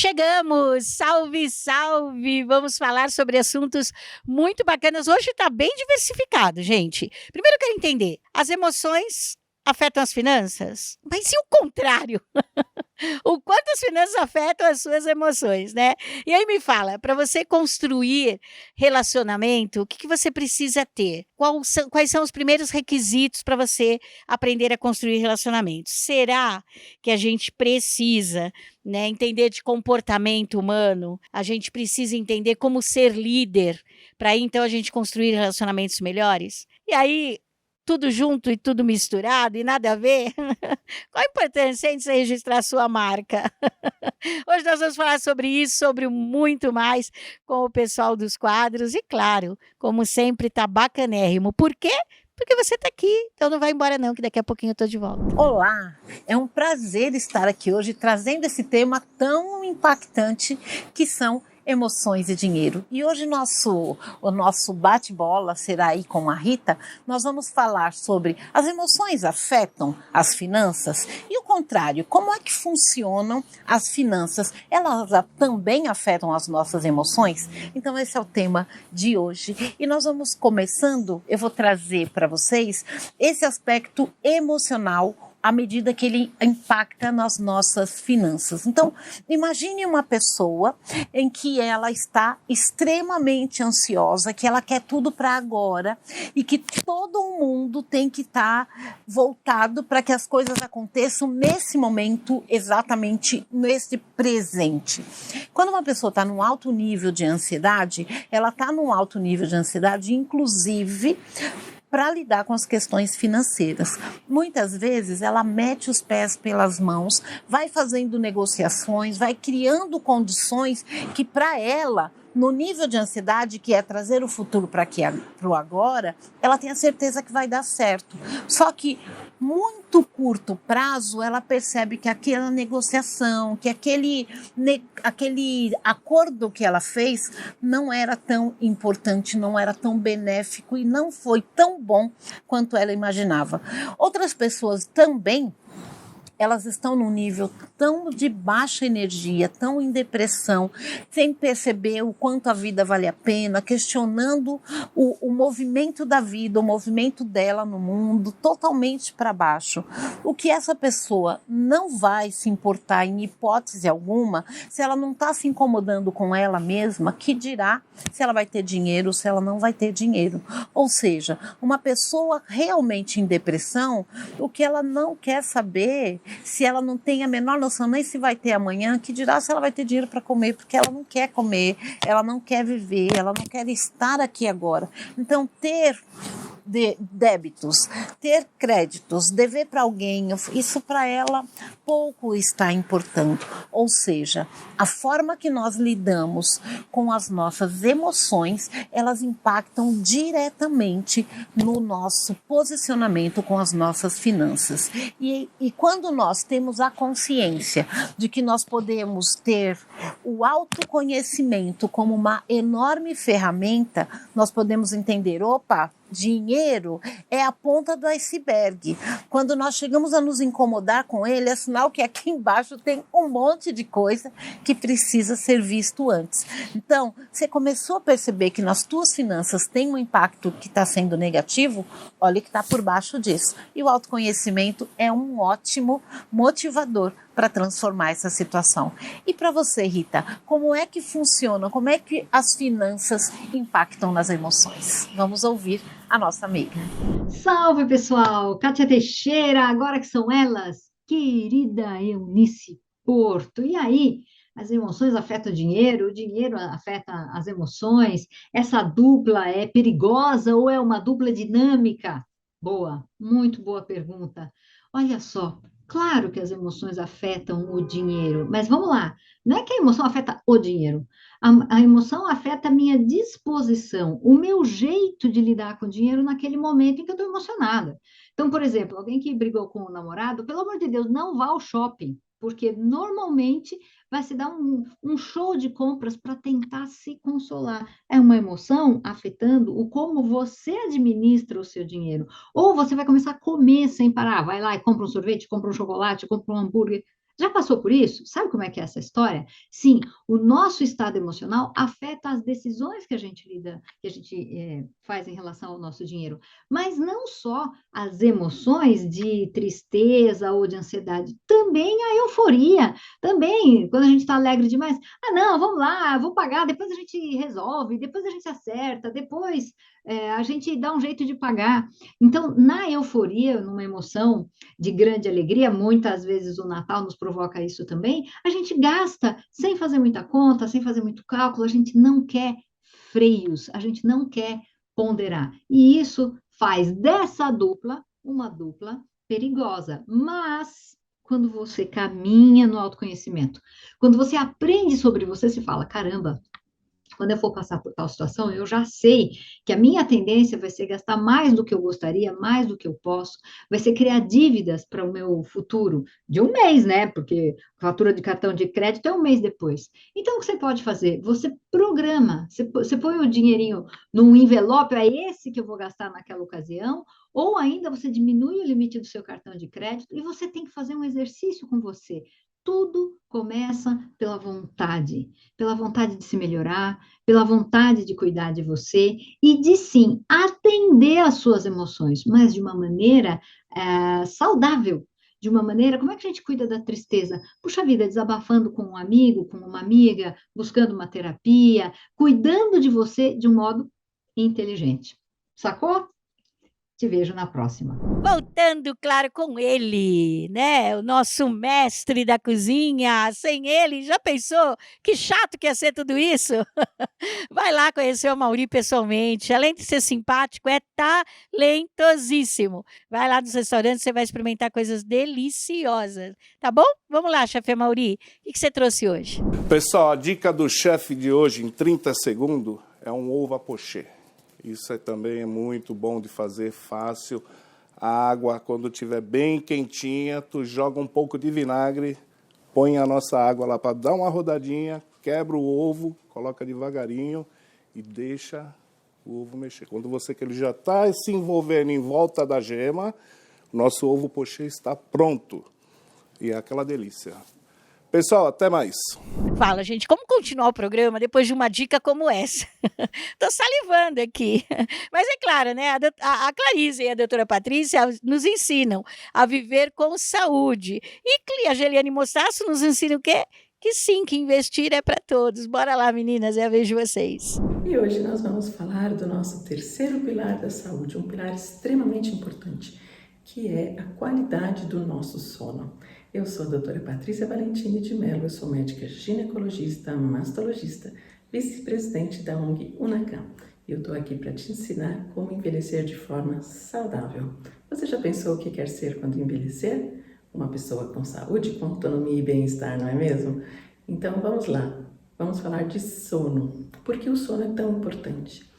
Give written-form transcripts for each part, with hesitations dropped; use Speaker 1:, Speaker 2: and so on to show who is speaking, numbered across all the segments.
Speaker 1: Chegamos! Salve, salve! Vamos falar sobre assuntos muito bacanas. Hoje está bem diversificado, gente. Primeiro eu quero entender, as emoções afetam as finanças? Mas e o contrário? O quanto as finanças afetam as suas emoções, né? E aí me fala, para você construir relacionamento, o que você precisa ter? Quais são os primeiros requisitos para você aprender a construir relacionamentos? Será que a gente precisa, né, entender de comportamento humano? A gente precisa entender como ser líder para então a gente construir relacionamentos melhores? E aí, tudo junto e tudo misturado e nada a ver? Qual a importância de você registrar a sua marca? Hoje nós vamos falar sobre isso, sobre muito mais com o pessoal dos quadros e, claro, como sempre, tá bacanérrimo. Por quê? Porque você está aqui, então não vai embora não, que daqui a pouquinho eu estou de volta.
Speaker 2: Olá, é um prazer estar aqui hoje trazendo esse tema tão impactante que são emoções e dinheiro. E hoje o nosso bate-bola será aí com a Rita. Nós vamos falar sobre as emoções afetam as finanças e o contrário, como é que funcionam as finanças? Elas também afetam as nossas emoções? Então esse é o tema de hoje e nós vamos começando, eu vou trazer para vocês esse aspecto emocional à medida que ele impacta nas nossas finanças. Então, imagine uma pessoa em que ela está extremamente ansiosa, que ela quer tudo para agora e que todo mundo tem que estar voltado para que as coisas aconteçam nesse momento, exatamente nesse presente. Quando uma pessoa está num alto nível de ansiedade, ela está num alto nível de ansiedade, inclusive para lidar com as questões financeiras. Muitas vezes ela mete os pés pelas mãos, vai fazendo negociações, vai criando condições que para ela, no nível de ansiedade que é trazer o futuro para o agora, ela tem a certeza que vai dar certo. Só que muito curto prazo ela percebe que aquela negociação, que aquele acordo que ela fez não era tão importante, não era tão benéfico e não foi tão bom quanto ela imaginava. Outras pessoas também, elas estão num nível tão de baixa energia, tão em depressão, sem perceber o quanto a vida vale a pena, questionando o movimento da vida, o movimento dela no mundo, totalmente para baixo. O que essa pessoa não vai se importar em hipótese alguma, se ela não está se incomodando com ela mesma, que dirá se ela vai ter dinheiro ou se ela não vai ter dinheiro. Ou seja, uma pessoa realmente em depressão, o que ela não quer saber, se ela não tem a menor noção nem se vai ter amanhã, que dirá se ela vai ter dinheiro para comer, porque ela não quer comer, ela não quer viver, ela não quer estar aqui agora. Então, ter débitos, ter créditos, dever para alguém, isso para ela pouco está importando. Ou seja, a forma que nós lidamos com as nossas emoções, elas impactam diretamente no nosso posicionamento com as nossas finanças. E quando nós temos a consciência de que nós podemos ter o autoconhecimento como uma enorme ferramenta, nós podemos entender, opa, dinheiro é a ponta do iceberg. Quando nós chegamos a nos incomodar com ele, é sinal que aqui embaixo tem um monte de coisa que precisa ser visto antes. Então, você começou a perceber que nas tuas finanças tem um impacto que está sendo negativo, olha o que está por baixo disso. E o autoconhecimento é um ótimo motivador para transformar essa situação. E para você, Rita, como é que funciona, como é que as finanças impactam nas emoções? Vamos ouvir a nossa amiga.
Speaker 3: Salve, pessoal! Kátia Teixeira, agora que são elas, querida Eunice Porto. E aí, as emoções afetam o dinheiro afeta as emoções, essa dupla é perigosa ou é uma dupla dinâmica? Boa, muito boa pergunta. Olha só, claro que as emoções afetam o dinheiro, mas vamos lá, não é que a emoção afeta o dinheiro, a emoção afeta a minha disposição, o meu jeito de lidar com o dinheiro naquele momento em que eu estou emocionada. Então, por exemplo, alguém que brigou com o namorado, pelo amor de Deus, não vá ao shopping, porque normalmente vai se dar um show de compras para tentar se consolar. É uma emoção afetando o como você administra o seu dinheiro. Ou você vai começar a comer sem parar, vai lá e compra um sorvete, compra um chocolate, compra um hambúrguer. Já passou por isso? Sabe como é que é essa história? Sim, o nosso estado emocional afeta as decisões que a gente lida, que a gente faz em relação ao nosso dinheiro. Mas não só as emoções de tristeza ou de ansiedade, também a euforia. Também, quando a gente está alegre demais, não, vamos lá, vou pagar, depois a gente resolve, depois a gente acerta, depois a gente dá um jeito de pagar. Então, na euforia, numa emoção de grande alegria, muitas vezes o Natal nos provoca isso também, a gente gasta sem fazer muita conta, sem fazer muito cálculo, a gente não quer freios, a gente não quer ponderar. E isso faz dessa dupla uma dupla perigosa. Mas quando você caminha no autoconhecimento, quando você aprende sobre você, se fala, caramba, quando eu for passar por tal situação, eu já sei que a minha tendência vai ser gastar mais do que eu gostaria, mais do que eu posso, vai ser criar dívidas para o meu futuro de um mês, né? Porque fatura de cartão de crédito é um mês depois. Então, o que você pode fazer? Você programa, você põe o dinheirinho num envelope, é esse que eu vou gastar naquela ocasião, ou ainda você diminui o limite do seu cartão de crédito e você tem que fazer um exercício com você. Tudo começa pela vontade de se melhorar, pela vontade de cuidar de você e de sim atender às suas emoções, mas de uma maneira saudável. De uma maneira, como é que a gente cuida da tristeza? Puxa vida, desabafando com um amigo, com uma amiga, buscando uma terapia, cuidando de você de um modo inteligente. Sacou? Te vejo na próxima.
Speaker 1: Voltando, claro, com ele, né? O nosso mestre da cozinha. Sem ele, já pensou? Que chato que ia ser tudo isso? Vai lá conhecer o Mauri pessoalmente. Além de ser simpático, é talentosíssimo. Vai lá nos restaurantes, você vai experimentar coisas deliciosas. Tá bom? Vamos lá, chefe Mauri. O que você trouxe hoje?
Speaker 4: Pessoal, a dica do chefe de hoje, em 30 segundos, é um ovo à pochê. Isso também é muito bom de fazer, fácil. A água, quando estiver bem quentinha, tu joga um pouco de vinagre, põe a nossa água lá para dar uma rodadinha, quebra o ovo, coloca devagarinho e deixa o ovo mexer. Quando você que ele já está se envolvendo em volta da gema, nosso ovo pochê está pronto. E é aquela delícia. Pessoal, até mais.
Speaker 1: Fala, gente, como continuar o programa depois de uma dica como essa? Tô salivando aqui. Mas é claro, né? A Clarice e a doutora Patrícia nos ensinam a viver com saúde. E a Geliane Mostaço nos ensina o quê? Que sim, que investir é para todos. Bora lá, meninas, eu vejo vocês.
Speaker 5: E hoje nós vamos falar do nosso terceiro pilar da saúde, um pilar extremamente importante, que é a qualidade do nosso sono. Eu sou a doutora Patrícia Valentini de Mello, eu sou médica ginecologista, mastologista, vice-presidente da ONG Unacam. E eu estou aqui para te ensinar como envelhecer de forma saudável. Você já pensou o que quer ser quando envelhecer? Uma pessoa com saúde, com autonomia e bem-estar, não é mesmo? Então vamos lá, vamos falar de sono. Por que o sono é tão importante?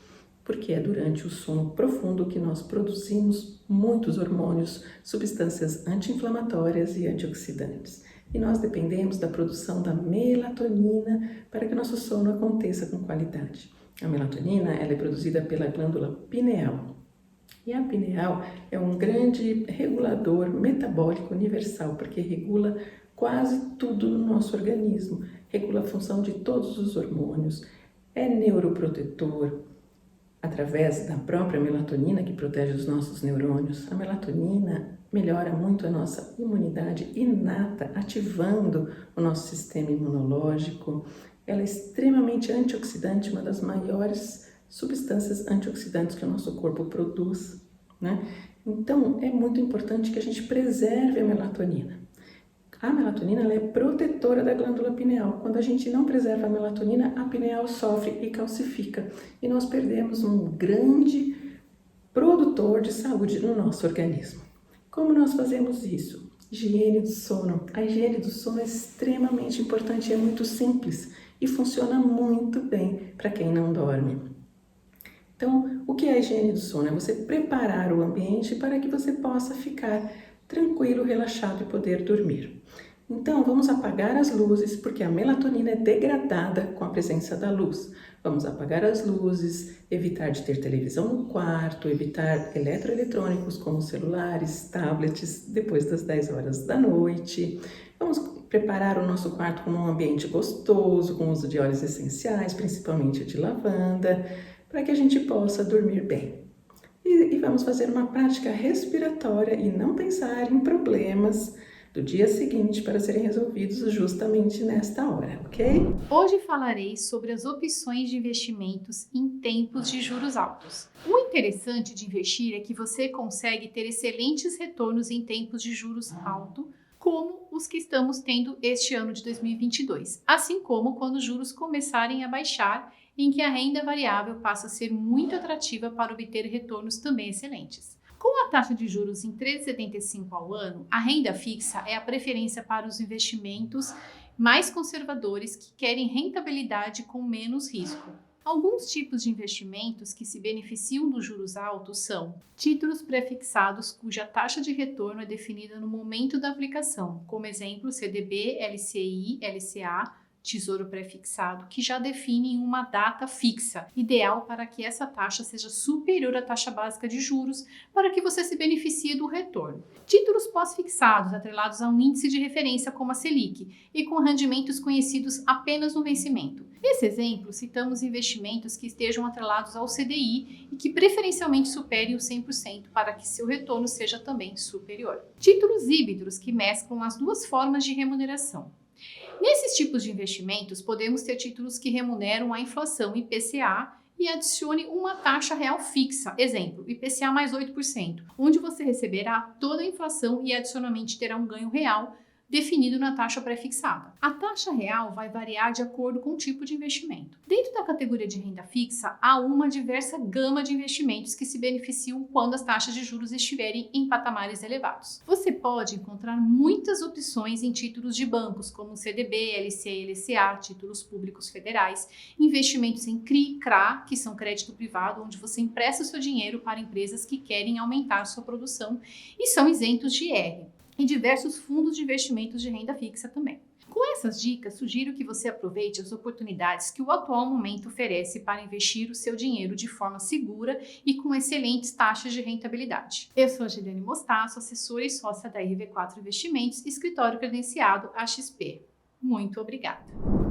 Speaker 5: Porque é durante o sono profundo que nós produzimos muitos hormônios, substâncias anti-inflamatórias e antioxidantes. E nós dependemos da produção da melatonina para que nosso sono aconteça com qualidade. A melatonina ela é produzida pela glândula pineal. E a pineal é um grande regulador metabólico universal, porque regula quase tudo no nosso organismo. Regula a função de todos os hormônios, é neuroprotetor, através da própria melatonina que protege os nossos neurônios. A melatonina melhora muito a nossa imunidade inata, ativando o nosso sistema imunológico. Ela é extremamente antioxidante, uma das maiores substâncias antioxidantes que o nosso corpo produz, né? Então, é muito importante que a gente preserve a melatonina. A melatonina ela é protetora da glândula pineal. Quando a gente não preserva a melatonina, a pineal sofre e calcifica. E nós perdemos um grande produtor de saúde no nosso organismo. Como nós fazemos isso? Higiene do sono. A higiene do sono é extremamente importante, é muito simples e funciona muito bem para quem não dorme. Então, o que é a higiene do sono? É você preparar o ambiente para que você possa ficar tranquilo, relaxado e poder dormir. Então, vamos apagar as luzes, porque a melatonina é degradada com a presença da luz. Vamos apagar as luzes, evitar de ter televisão no quarto, evitar eletroeletrônicos como celulares, tablets, depois das 10 horas da noite. Vamos preparar o nosso quarto com um ambiente gostoso, com uso de óleos essenciais, principalmente de lavanda, para que a gente possa dormir bem. E vamos fazer uma prática respiratória e não pensar em problemas do dia seguinte para serem resolvidos justamente nesta hora, ok?
Speaker 6: Hoje falarei sobre as opções de investimentos em tempos de juros altos. O interessante de investir é que você consegue ter excelentes retornos em tempos de juros altos, como os que estamos tendo este ano de 2022, assim como quando os juros começarem a baixar, em que a renda variável passa a ser muito atrativa para obter retornos também excelentes. Com a taxa de juros em 13,75 ao ano, a renda fixa é a preferência para os investimentos mais conservadores que querem rentabilidade com menos risco. Alguns tipos de investimentos que se beneficiam dos juros altos são títulos prefixados cuja taxa de retorno é definida no momento da aplicação, como exemplo CDB, LCI, LCA, Tesouro Prefixado, que já definem uma data fixa, ideal para que essa taxa seja superior à taxa básica de juros, para que você se beneficie do retorno. Títulos pós-fixados, atrelados a um índice de referência como a Selic, e com rendimentos conhecidos apenas no vencimento. Nesse exemplo, citamos investimentos que estejam atrelados ao CDI e que preferencialmente superem os 100% para que seu retorno seja também superior. Títulos híbridos, que mesclam as duas formas de remuneração. Nesses tipos de investimentos, podemos ter títulos que remuneram a inflação IPCA e adicione uma taxa real fixa, exemplo, IPCA mais 8%, onde você receberá toda a inflação e adicionalmente terá um ganho real definido na taxa prefixada. A taxa real vai variar de acordo com o tipo de investimento. Dentro da categoria de renda fixa, há uma diversa gama de investimentos que se beneficiam quando as taxas de juros estiverem em patamares elevados. Você pode encontrar muitas opções em títulos de bancos, como CDB, LCI, LCA, títulos públicos federais, investimentos em CRI, CRA, que são crédito privado, onde você empresta o seu dinheiro para empresas que querem aumentar sua produção e são isentos de IR. E diversos fundos de investimentos de renda fixa também. Com essas dicas, sugiro que você aproveite as oportunidades que o atual momento oferece para investir o seu dinheiro de forma segura e com excelentes taxas de rentabilidade. Eu sou a Giliane Mostaço, assessora e sócia da RV4 Investimentos, escritório credenciado AXP. Muito obrigada.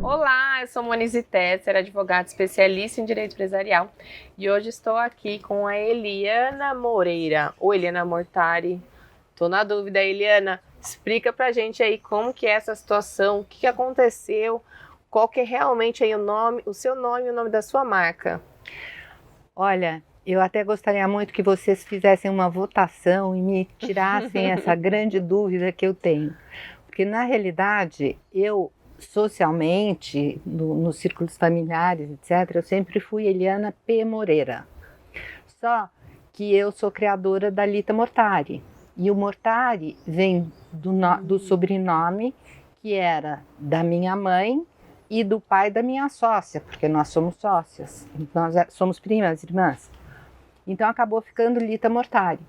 Speaker 7: Olá, eu sou Monize Tesser, advogada especialista em direito empresarial e hoje estou aqui com a Eliana Moreira, ou Eliana Mortari. Tô na dúvida, Eliana, explica pra gente aí como que é essa situação, o que aconteceu, qual que é realmente aí o seu nome e o nome da sua marca.
Speaker 8: Olha, eu até gostaria muito que vocês fizessem uma votação e me tirassem essa grande dúvida que eu tenho. Porque na realidade, eu socialmente, nos círculos familiares, etc., eu sempre fui Eliana P. Moreira. Só que eu sou criadora da Lita Mortari. E o Mortari vem do sobrenome que era da minha mãe e do pai da minha sócia, porque nós somos sócias, nós somos primas, irmãs. Então acabou ficando Lita Mortari.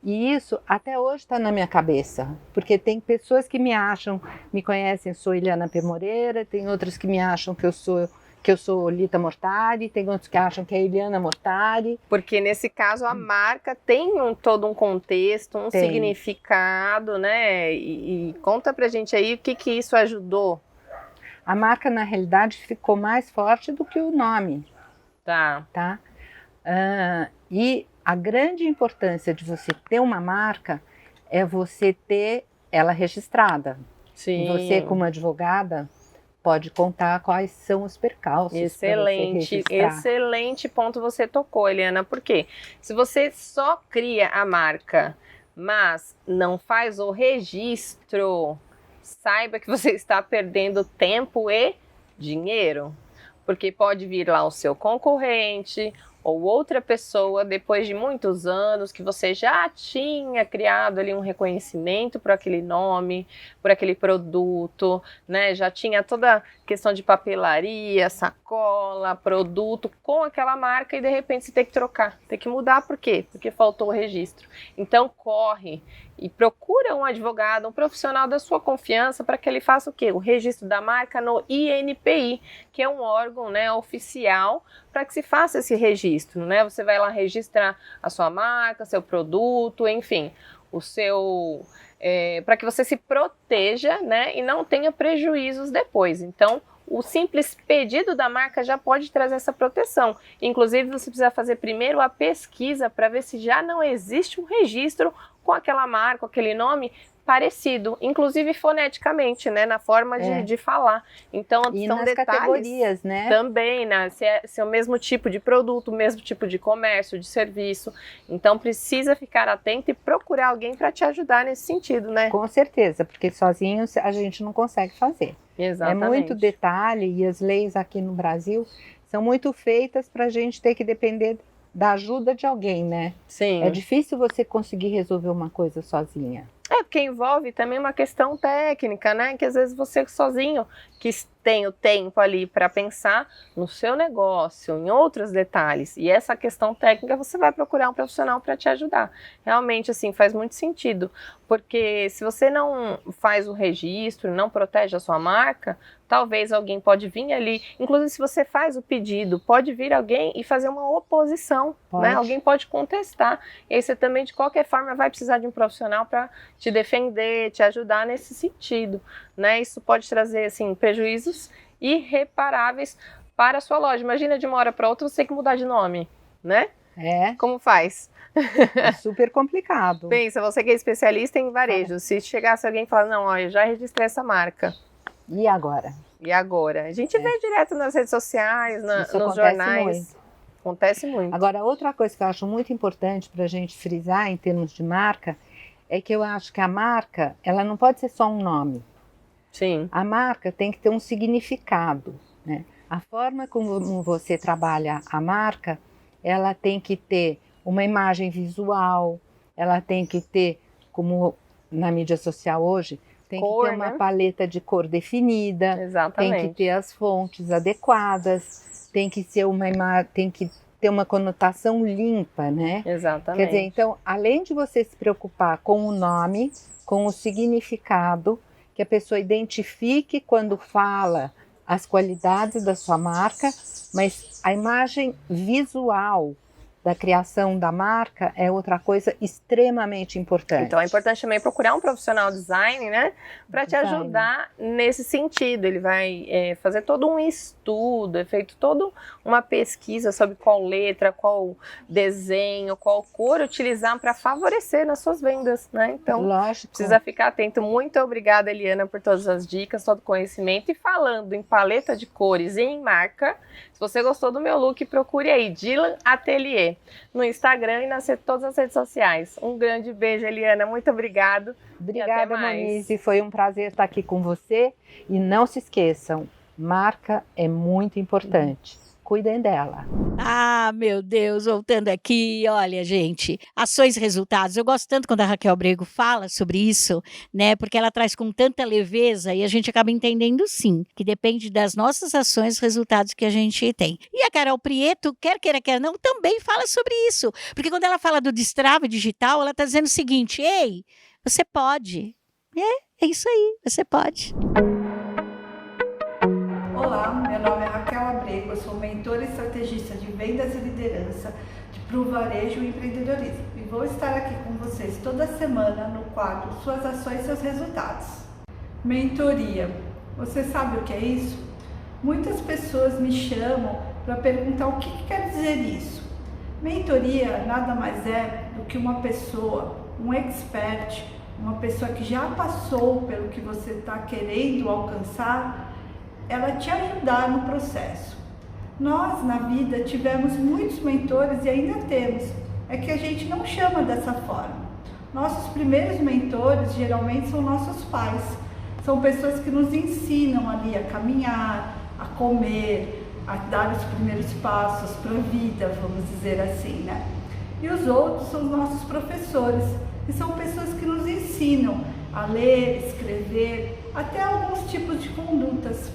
Speaker 8: E isso até hoje está na minha cabeça, porque tem pessoas que me conhecem, sou Eliana P. Moreira, tem outras que me acham que eu sou Lita Mortari, tem outros que acham que é Eliana Mortari.
Speaker 7: Porque nesse caso a marca tem todo um contexto, significado, né? E conta pra gente aí o que isso ajudou.
Speaker 8: A marca, na realidade, ficou mais forte do que o nome.
Speaker 7: Tá.
Speaker 8: E a grande importância de você ter uma marca é você ter ela registrada.
Speaker 7: Sim.
Speaker 8: E você, como advogada, pode contar quais são os percalços.
Speaker 7: Excelente ponto você tocou, Eliana. Por quê? Se você só cria a marca, mas não faz o registro, saiba que você está perdendo tempo e dinheiro. Porque pode vir lá o seu concorrente ou outra pessoa, depois de muitos anos que você já tinha criado ali um reconhecimento por aquele nome, por aquele produto, né? Já tinha toda a questão de papelaria, sacola, produto com aquela marca e de repente você tem que trocar, tem que mudar. Por quê? Porque faltou o registro. Então corre e procura um advogado, um profissional da sua confiança para que ele faça o quê? O registro da marca no INPI, que é um órgão, né, oficial para que se faça esse registro, né? Você vai lá registrar a sua marca, seu produto, enfim, o seu para que você se proteja, né, e não tenha prejuízos depois. Então, o simples pedido da marca já pode trazer essa proteção. Inclusive, você precisa fazer primeiro a pesquisa para ver se já não existe um registro com aquela marca, aquele nome parecido, inclusive foneticamente, né, na forma de falar. Então,
Speaker 8: e
Speaker 7: são
Speaker 8: nas
Speaker 7: detalhes
Speaker 8: categorias, né?
Speaker 7: também, né, se é o mesmo tipo de produto, o mesmo tipo de comércio, de serviço. Então, precisa ficar atento e procurar alguém para te ajudar nesse sentido, né?
Speaker 8: Com certeza, porque sozinho a gente não consegue fazer.
Speaker 7: Exatamente.
Speaker 8: É muito detalhe e as leis aqui no Brasil são muito feitas para a gente ter que depender da ajuda de alguém, né?
Speaker 7: Sim.
Speaker 8: É difícil você conseguir resolver uma coisa sozinha.
Speaker 7: Porque envolve também uma questão técnica, né? Que às vezes você sozinho, que tem o tempo ali para pensar no seu negócio, em outros detalhes. E essa questão técnica você vai procurar um profissional para te ajudar. Realmente, assim, faz muito sentido. Porque se você não faz o registro, não protege a sua marca, talvez alguém pode vir ali. Inclusive, se você faz o pedido, pode vir alguém e fazer uma oposição, né? Alguém pode contestar. E aí você também, de qualquer forma, vai precisar de um profissional para te defender, te ajudar nesse sentido, né? Isso pode trazer, assim, prejuízos irreparáveis para a sua loja. Imagina de uma hora para outra você ter que mudar de nome, né? Como faz?
Speaker 8: É super complicado.
Speaker 7: Pensa, você que é especialista em varejo, se chegasse alguém e falar, não, ó, eu já registrei essa marca.
Speaker 8: E agora?
Speaker 7: E agora? A gente vê direto nas redes sociais, nos
Speaker 8: acontece
Speaker 7: jornais.
Speaker 8: muito.
Speaker 7: Acontece muito.
Speaker 8: Agora, outra coisa que eu acho muito importante para a gente frisar em termos de marca é que eu acho que a marca, ela não pode ser só um nome.
Speaker 7: Sim.
Speaker 8: A marca tem que ter um significado, né? A forma como você trabalha a marca, ela tem que ter uma imagem visual, ela tem que ter, como na mídia social hoje, tem
Speaker 7: cor,
Speaker 8: que ter uma
Speaker 7: né?
Speaker 8: paleta de cor definida,
Speaker 7: Exatamente.
Speaker 8: tem que ter as fontes adequadas, tem que ser tem que ter uma conotação limpa, né?
Speaker 7: Exatamente.
Speaker 8: Quer dizer, então, além de você se preocupar com o nome, com o significado, que a pessoa identifique quando fala as qualidades da sua marca, mas a imagem visual da criação da marca é outra coisa extremamente importante.
Speaker 7: Então é importante também procurar um profissional design, né, para te ajudar nesse sentido. Ele vai fazer todo um estudo, é feito toda uma pesquisa sobre qual letra, qual desenho, qual cor utilizar para favorecer nas suas vendas, né? Então,
Speaker 8: lógico,
Speaker 7: precisa ficar atento. Muito obrigada, Eliana, por todas as dicas, todo o conhecimento. E falando em paleta de cores e em marca, se você gostou do meu look, procure aí, Dylan Atelier, no Instagram e nas todas as redes sociais. Um grande beijo, Eliana. Muito obrigado.
Speaker 8: Obrigada, Monize. Foi um prazer estar aqui com você. E não se esqueçam, marca é muito importante. Cuidem dela.
Speaker 1: Ah, meu Deus, voltando aqui, olha, gente, ações e resultados. Eu gosto tanto quando a Raquel Brego fala sobre isso, né? Porque ela traz com tanta leveza e a gente acaba entendendo, sim, que depende das nossas ações e resultados que a gente tem. E a Carol Prieto, quer queira, quer não, também fala sobre isso. Porque quando ela fala do destrave digital, ela está dizendo o seguinte: ei, você pode. É isso aí, você pode.
Speaker 9: Olá, meu nome é Raquel Abrego, eu sou mentora e estrategista de vendas e liderança para o varejo e empreendedorismo. E vou estar aqui com vocês toda semana no quadro Suas Ações e Seus Resultados. Mentoria. Você sabe o que é isso? Muitas pessoas me chamam para perguntar o que quer dizer isso. Mentoria nada mais é do que uma pessoa, um expert, uma pessoa que já passou pelo que você está querendo alcançar, ela te ajudar no processo. Nós, na vida, tivemos muitos mentores e ainda temos. É que a gente não chama dessa forma. Nossos primeiros mentores, geralmente, são nossos pais. São pessoas que nos ensinam ali a caminhar, a comer, a dar os primeiros passos para a vida, vamos dizer assim, né? E os outros são os nossos professores, que são pessoas que nos ensinam a ler, escrever, até alguns tipos de condutas.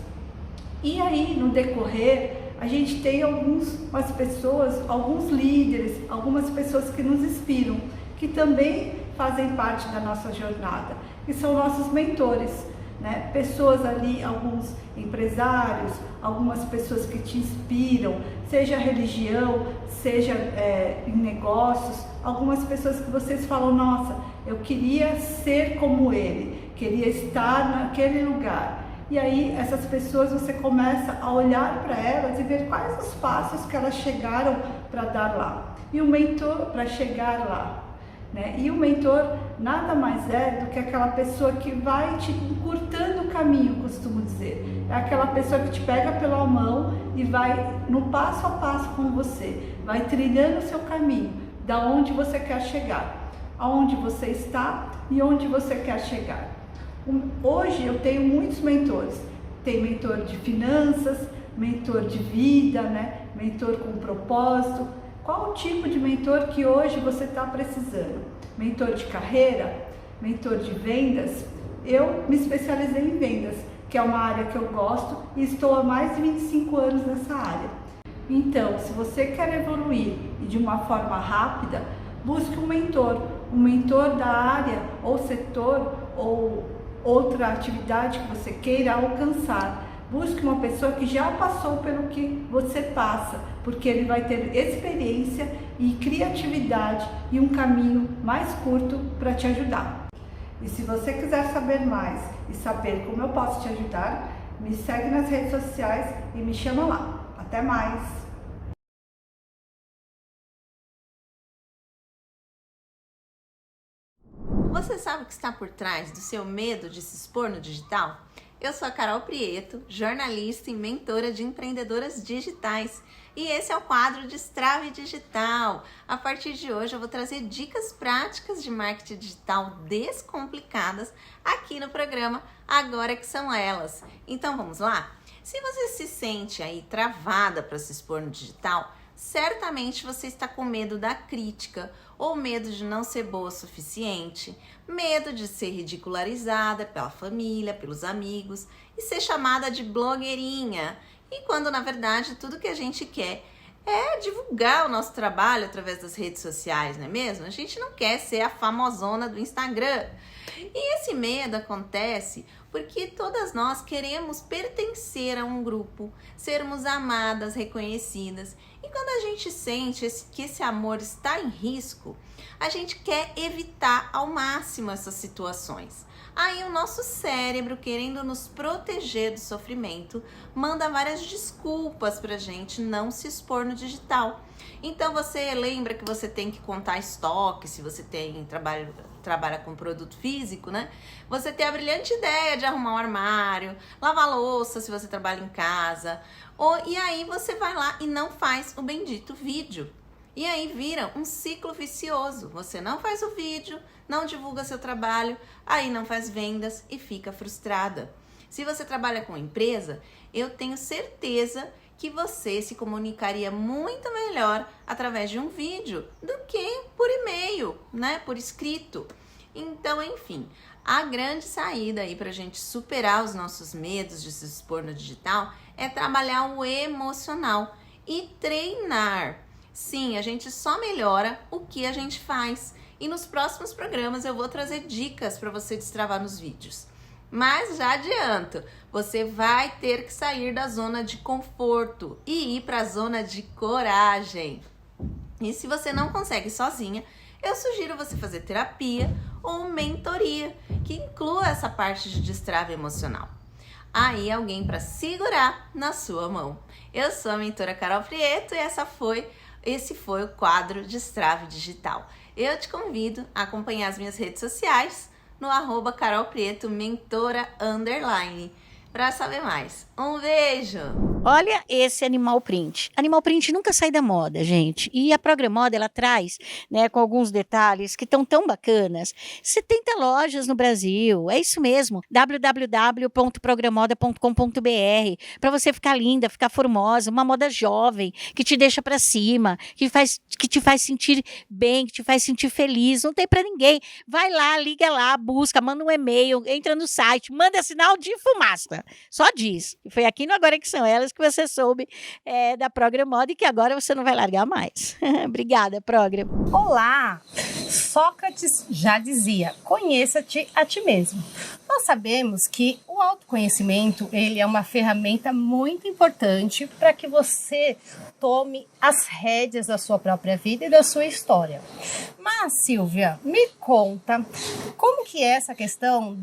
Speaker 9: E aí, no decorrer, a gente tem algumas pessoas, alguns líderes, algumas pessoas que nos inspiram, que também fazem parte da nossa jornada, que são nossos mentores. né? Pessoas ali, alguns empresários, algumas pessoas que te inspiram, seja religião, seja em negócios, algumas pessoas que vocês falam, nossa, eu queria ser como ele, queria estar naquele lugar. E aí essas pessoas, você começa a olhar para elas e ver quais os passos que elas chegaram para dar lá. E o mentor para chegar lá. Né? E o mentor nada mais é do que aquela pessoa que vai te encurtando o caminho, costumo dizer. É aquela pessoa que te pega pela mão e vai no passo a passo com você, vai trilhando o seu caminho, da onde você quer chegar, aonde você está e onde você quer chegar. Hoje eu tenho muitos mentores. Tem mentor de finanças, mentor de vida, né? Mentor com propósito. Qual o tipo de mentor que hoje você está precisando? Mentor de carreira? Mentor de vendas? Eu me especializei em vendas, que é uma área que eu gosto e estou há mais de 25 anos nessa área. Então, se você quer evoluir e de uma forma rápida, busque um mentor da área ou setor ou outra atividade que você queira alcançar. Busque uma pessoa que já passou pelo que você passa, porque ele vai ter experiência e criatividade e um caminho mais curto para te ajudar. E se você quiser saber mais e saber como eu posso te ajudar, me segue nas redes sociais e me chama lá. Até mais!
Speaker 10: Você sabe o que está por trás do seu medo de se expor no digital? Eu sou a Carol Prieto, jornalista e mentora de empreendedoras digitais. E esse é o quadro Destrave Digital. A partir de hoje eu vou trazer dicas práticas de marketing digital descomplicadas aqui no programa Agora que São Elas. Então vamos lá? Se você se sente aí travada para se expor no digital, certamente você está com medo da crítica, ou medo de não ser boa o suficiente, medo de ser ridicularizada pela família, pelos amigos e ser chamada de blogueirinha. E quando na verdade tudo que a gente quer é divulgar o nosso trabalho através das redes sociais, não é mesmo? A gente não quer ser a famosona do Instagram. E esse medo acontece porque todas nós queremos pertencer a um grupo, sermos amadas, reconhecidas. E quando a gente sente que esse amor está em risco, a gente quer evitar ao máximo essas situações. Aí o nosso cérebro, querendo nos proteger do sofrimento, manda várias desculpas pra gente não se expor no digital. Então você lembra que você tem que contar estoque, se você trabalha com produto físico, né? Você tem a brilhante ideia de arrumar um armário, lavar louça se você trabalha em casa, e aí você vai lá e não faz o bendito vídeo. E aí vira um ciclo vicioso. Você não faz o vídeo, não divulga seu trabalho, aí não faz vendas e fica frustrada. Se você trabalha com empresa, eu tenho certeza que você se comunicaria muito melhor através de um vídeo do que por e-mail, né? Por escrito. Então, enfim, a grande saída aí para a gente superar os nossos medos de se expor no digital é trabalhar o emocional e treinar. Sim, a gente só melhora o que a gente faz. E nos próximos programas eu vou trazer dicas para você destravar nos vídeos. Mas já adianto, você vai ter que sair da zona de conforto e ir para a zona de coragem. E se você não consegue sozinha, eu sugiro você fazer terapia ou mentoria, que inclua essa parte de destrave emocional. Aí alguém para segurar na sua mão. Eu sou a mentora Carol Prieto e esse foi o quadro Destrave Digital. Eu te convido a acompanhar as minhas redes sociais no @carolprieto mentora _ para saber mais. Um beijo!
Speaker 1: Olha esse Animal Print. Animal Print nunca sai da moda, gente. E a Programoda, ela traz, né, com alguns detalhes que estão tão bacanas, 70 lojas no Brasil. É isso mesmo. www.programoda.com.br para você ficar linda, ficar formosa, uma moda jovem, que te deixa para cima, que te faz sentir bem, que te faz sentir feliz. Não tem para ninguém. Vai lá, liga lá, busca, manda um e-mail, entra no site, manda sinal de fumaça. Só diz. Foi aqui no Agora que São Elas que você soube da Program Moda e que agora você não vai largar mais. Obrigada, Program.
Speaker 11: Olá! Sócrates já dizia, conheça-te a ti mesmo. Nós sabemos que o autoconhecimento, ele é uma ferramenta muito importante para que você tome as rédeas da sua própria vida e da sua história. Mas, Silvia, me conta, como que é essa questão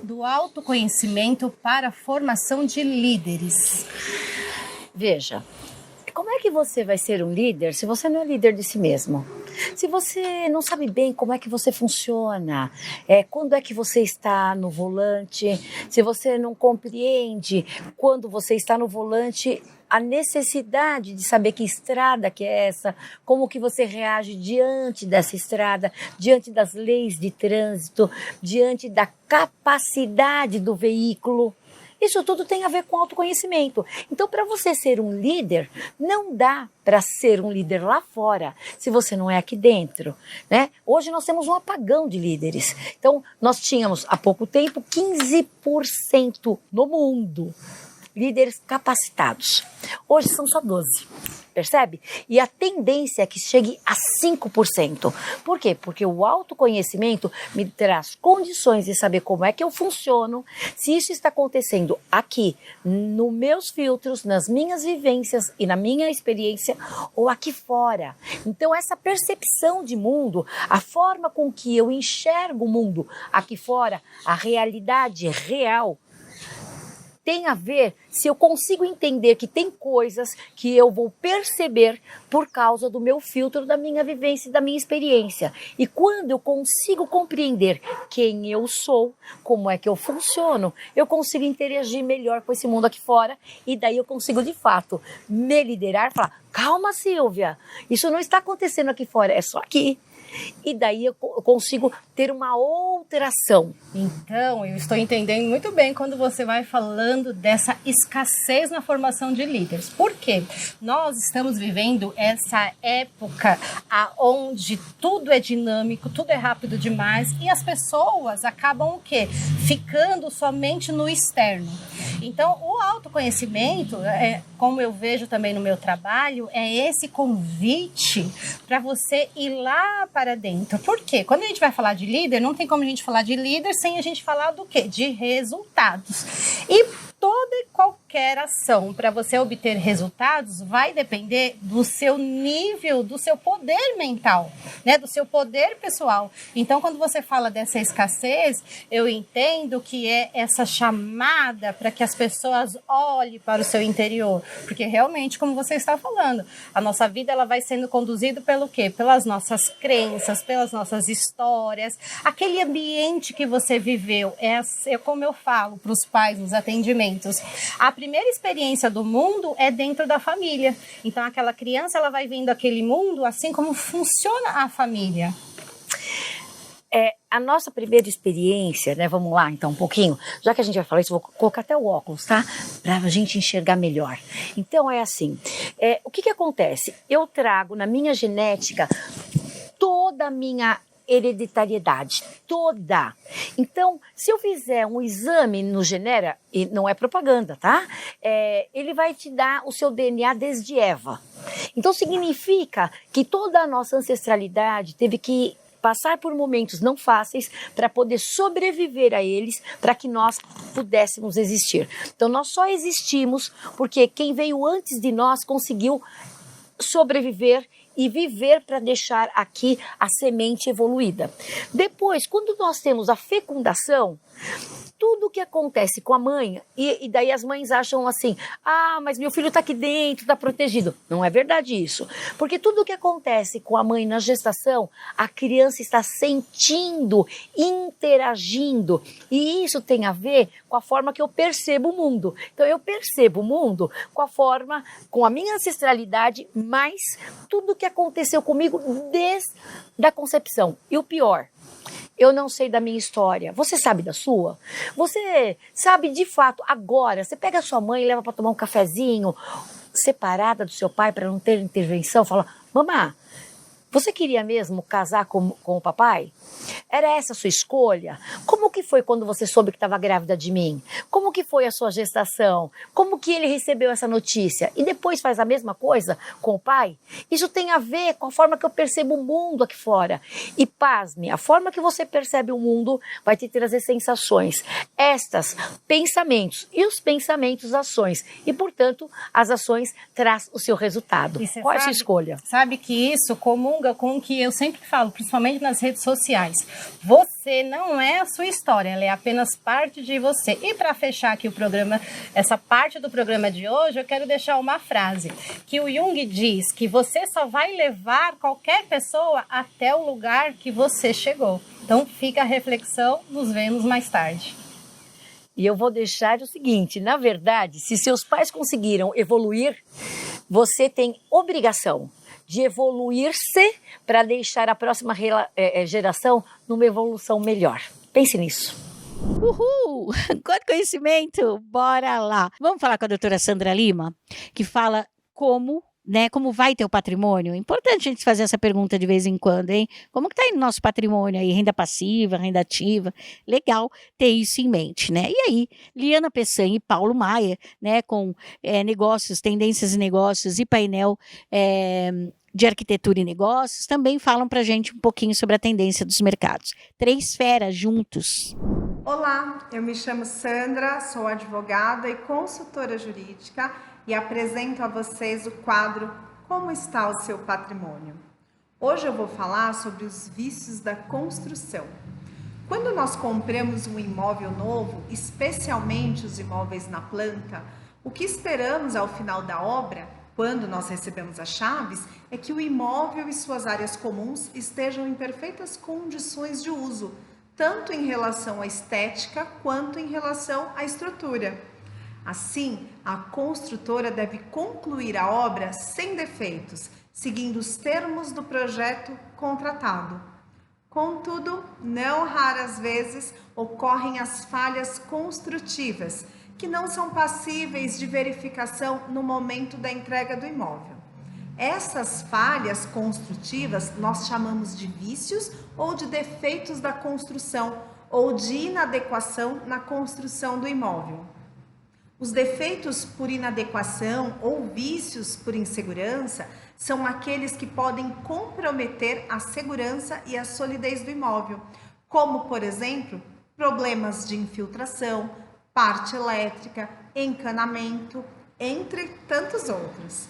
Speaker 11: do autoconhecimento para a formação de líderes?
Speaker 12: Veja, como é que você vai ser um líder se você não é líder de si mesmo? Se você não sabe bem como é que você funciona, quando é que você está no volante, se você não compreende quando você está no volante, a necessidade de saber que estrada que é essa, como que você reage diante dessa estrada, diante das leis de trânsito, diante da capacidade do veículo. Isso tudo tem a ver com autoconhecimento. Então, para você ser um líder, não dá para ser um líder lá fora, se você não é aqui dentro, né? Hoje nós temos um apagão de líderes. Então, nós tínhamos, há pouco tempo, 15% no mundo líderes capacitados. Hoje são só 12%. Percebe? E a tendência é que chegue a 5%. Por quê? Porque o autoconhecimento me traz condições de saber como é que eu funciono, se isso está acontecendo aqui, nos meus filtros, nas minhas vivências e na minha experiência, ou aqui fora. Então, essa percepção de mundo, a forma com que eu enxergo o mundo aqui fora, a realidade real, tem a ver se eu consigo entender que tem coisas que eu vou perceber por causa do meu filtro, da minha vivência e da minha experiência. E quando eu consigo compreender quem eu sou, como é que eu funciono, eu consigo interagir melhor com esse mundo aqui fora e daí eu consigo, de fato, me liderar e falar, calma, Silvia, isso não está acontecendo aqui fora, é só aqui. E daí eu consigo ter uma outra ação.
Speaker 11: Então, eu estou entendendo muito bem quando você vai falando dessa escassez na formação de líderes. Por quê? Nós estamos vivendo essa época onde tudo é dinâmico, tudo é rápido demais e as pessoas acabam o quê? Ficando somente no externo. Então, o autoconhecimento, como eu vejo também no meu trabalho, é esse convite para você ir lá para dentro. Por quê? Quando a gente vai falar de líder, não tem como a gente falar de líder sem a gente falar do quê? De resultados. E toda e qualquer ação para você obter resultados vai depender do seu nível, do seu poder mental, né? Do seu poder pessoal. Então, quando você fala dessa escassez, eu entendo que é essa chamada para que as pessoas olhem para o seu interior. Porque realmente, como você está falando, a nossa vida ela vai sendo conduzida pelo quê? Pelas nossas crenças, pelas nossas histórias, aquele ambiente que você viveu. É como eu falo para os pais nos atendimentos. A primeira experiência do mundo é dentro da família. Então, aquela criança ela vai vendo aquele mundo assim como funciona a família.
Speaker 12: A nossa primeira experiência, né? Vamos lá, então, um pouquinho. Já que a gente vai falar isso, vou colocar até o óculos, tá? Pra gente enxergar melhor. Então, é assim. O que acontece? Eu trago na minha genética toda a minha hereditariedade, toda. Então, se eu fizer um exame no Genera, e não é propaganda, tá? Ele vai te dar o seu DNA desde Eva. Então, significa que toda a nossa ancestralidade teve que passar por momentos não fáceis para poder sobreviver a eles, para que nós pudéssemos existir. Então, nós só existimos porque quem veio antes de nós conseguiu sobreviver e viver para deixar aqui a semente evoluída. Depois, quando nós temos a fecundação, tudo que acontece com a mãe, e daí as mães acham assim, mas meu filho está aqui dentro, está protegido. Não é verdade isso. Porque tudo que acontece com a mãe na gestação, a criança está sentindo, interagindo. E isso tem a ver com a forma que eu percebo o mundo. Então eu percebo o mundo com a minha ancestralidade, mas tudo que aconteceu comigo desde a concepção. E o pior, eu não sei da minha história. Você sabe da sua? Você sabe de fato agora? Você pega a sua mãe e leva para tomar um cafezinho separada do seu pai para não ter intervenção. Fala, mamãe, Você queria mesmo casar com o papai? Era essa a sua escolha? Como que foi quando você soube que estava grávida de mim? Como que foi a sua gestação? Como que ele recebeu essa notícia? E depois faz a mesma coisa com o pai? Isso tem a ver com a forma que eu percebo o mundo aqui fora. E pasme, a forma que você percebe o mundo vai te trazer sensações. Estas, pensamentos. E os pensamentos, ações. E, portanto, as ações traz o seu resultado. Qual é a sua escolha?
Speaker 11: Sabe que isso comunga com o que eu sempre falo, principalmente nas redes sociais. Você não é a sua história, ela é apenas parte de você. E para fechar aqui o programa, essa parte do programa de hoje, eu quero deixar uma frase que o Jung diz que você só vai levar qualquer pessoa até o lugar que você chegou. Então fica a reflexão, nos vemos mais tarde.
Speaker 12: E eu vou deixar o seguinte, na verdade, se seus pais conseguiram evoluir, você tem obrigação de evoluir-se para deixar a próxima geração numa evolução melhor. Pense nisso.
Speaker 1: Uhul! Quanto conhecimento, bora lá! Vamos falar com a doutora Sandra Lima, que fala como vai ter o patrimônio? É importante a gente fazer essa pergunta de vez em quando, hein? Como que tá indo o nosso patrimônio aí? Renda passiva, renda ativa? Legal ter isso em mente, né? E aí, Liana Peçanha e Paulo Maia, né, com negócios, tendências e negócios e painel de arquitetura e negócios, também falam pra gente um pouquinho sobre a tendência dos mercados. 3 feras juntos.
Speaker 13: Olá, eu me chamo Sandra, sou advogada e consultora jurídica e apresento a vocês o quadro Como está o seu patrimônio? Hoje eu vou falar sobre os vícios da construção. Quando nós compramos um imóvel novo, especialmente os imóveis na planta, o que esperamos ao final da obra, quando nós recebemos as chaves, é que o imóvel e suas áreas comuns estejam em perfeitas condições de uso, tanto em relação à estética quanto em relação à estrutura. Assim, a construtora deve concluir a obra sem defeitos, seguindo os termos do projeto contratado. Contudo, não raras vezes ocorrem as falhas construtivas, que não são passíveis de verificação no momento da entrega do imóvel. Essas falhas construtivas nós chamamos de vícios ou de defeitos da construção ou de inadequação na construção do imóvel. Os defeitos por inadequação ou vícios por insegurança são aqueles que podem comprometer a segurança e a solidez do imóvel, como, por exemplo, problemas de infiltração, parte elétrica, encanamento, entre tantos outros.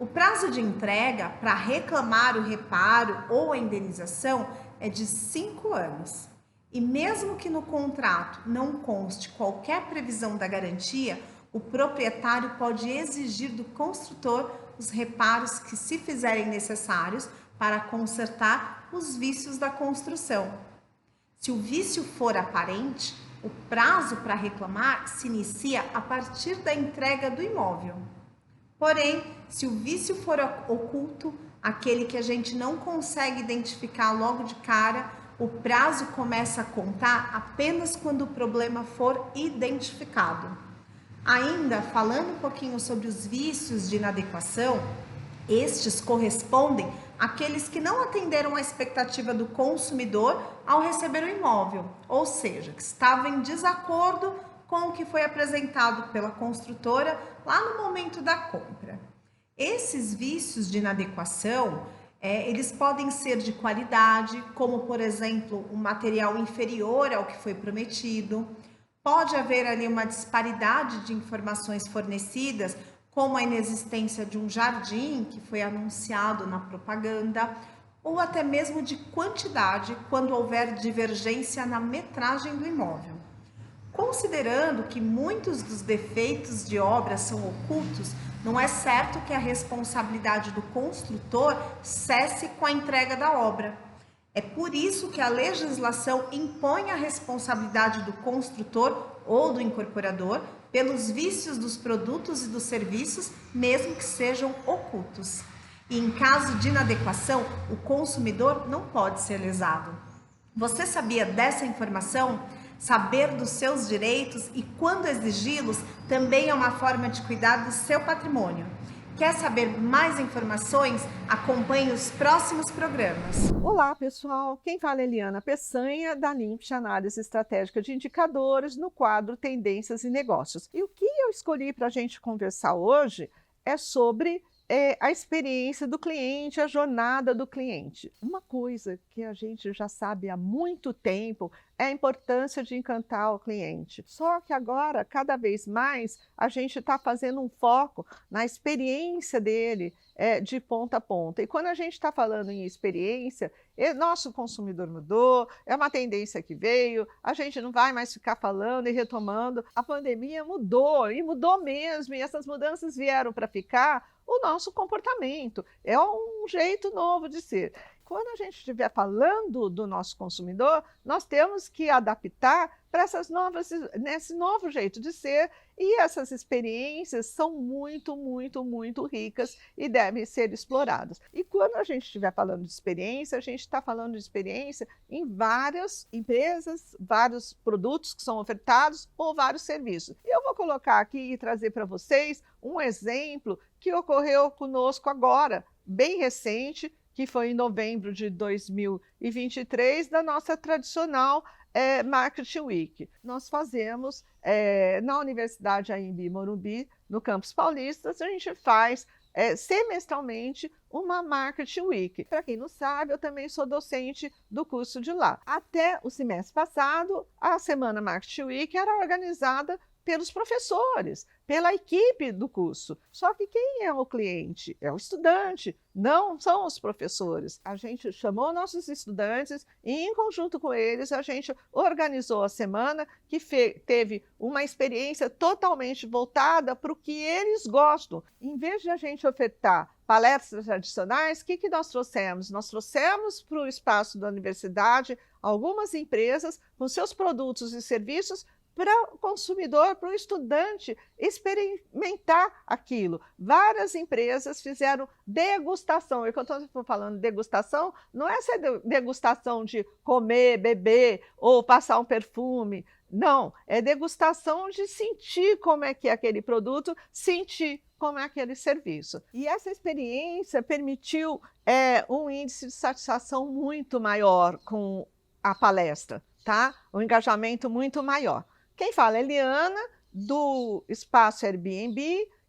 Speaker 13: O prazo de entrega para reclamar o reparo ou a indenização é de 5 anos. E mesmo que no contrato não conste qualquer previsão da garantia, o proprietário pode exigir do construtor os reparos que se fizerem necessários para consertar os vícios da construção. Se o vício for aparente, o prazo para reclamar se inicia a partir da entrega do imóvel. Porém, se o vício for oculto, aquele que a gente não consegue identificar logo de cara, o prazo começa a contar apenas quando o problema for identificado. Ainda falando um pouquinho sobre os vícios de inadequação, estes correspondem àqueles que não atenderam à expectativa do consumidor ao receber o imóvel, ou seja, que estavam em desacordo com o que foi apresentado pela construtora lá no momento da compra. Esses vícios de inadequação eles podem ser de qualidade, como por exemplo, um material inferior ao que foi prometido. Pode haver ali uma disparidade de informações fornecidas, como a inexistência de um jardim que foi anunciado na propaganda, ou até mesmo de quantidade, quando houver divergência na metragem do imóvel. Considerando que muitos dos defeitos de obra são ocultos, não é certo que a responsabilidade do construtor cesse com a entrega da obra. É por isso que a legislação impõe a responsabilidade do construtor ou do incorporador pelos vícios dos produtos e dos serviços, mesmo que sejam ocultos. E em caso de inadequação, o consumidor não pode ser lesado. Você sabia dessa informação? Saber dos seus direitos e quando exigi-los também é uma forma de cuidar do seu patrimônio. Quer saber mais informações? Acompanhe os próximos programas.
Speaker 14: Olá, pessoal. Quem fala é Eliana Peçanha, da NIMPS Análise Estratégica de Indicadores, no quadro Tendências e Negócios. E o que eu escolhi para a gente conversar hoje é sobre a experiência do cliente, a jornada do cliente. Uma coisa que a gente já sabe há muito tempo é a importância de encantar o cliente. Só que agora, cada vez mais, a gente está fazendo um foco na experiência dele de ponta a ponta. E quando a gente está falando em experiência, nosso consumidor mudou, é uma tendência que veio, a gente não vai mais ficar falando e retomando. A pandemia mudou, e mudou mesmo, e essas mudanças vieram para ficar. O nosso comportamento é um jeito novo de ser. Quando a gente estiver falando do nosso consumidor, nós temos que adaptar para nesse novo jeito de ser, e essas experiências são muito, muito, muito ricas e devem ser exploradas. E quando a gente estiver falando de experiência, a gente está falando de experiência em várias empresas, vários produtos que são ofertados ou vários serviços. E eu vou colocar aqui e trazer para vocês um exemplo que ocorreu conosco agora, bem recente, que foi em novembro de 2023, da nossa tradicional Marketing Week. Nós fazemos na Universidade AMB Morumbi, no Campus Paulista, a gente faz semestralmente uma Marketing Week. Para quem não sabe, eu também sou docente do curso de lá. Até o semestre passado, a Semana Marketing Week era organizada pelos professores, pela equipe do curso. Só que quem é o cliente? É o estudante, não são os professores. A gente chamou nossos estudantes e, em conjunto com eles, a gente organizou a semana que teve uma experiência totalmente voltada para o que eles gostam. Em vez de a gente ofertar palestras tradicionais, o que nós trouxemos? Nós trouxemos para o espaço da universidade algumas empresas com seus produtos e serviços para o consumidor, para o estudante experimentar aquilo. Várias empresas fizeram degustação. E quando eu estou falando degustação, não é essa degustação de comer, beber ou passar um perfume. Não, é degustação de sentir como é que é aquele produto, sentir como é aquele serviço. E essa experiência permitiu um índice de satisfação muito maior com a palestra, tá? Um engajamento muito maior. Quem fala é Eliana, do Espaço Airbnb,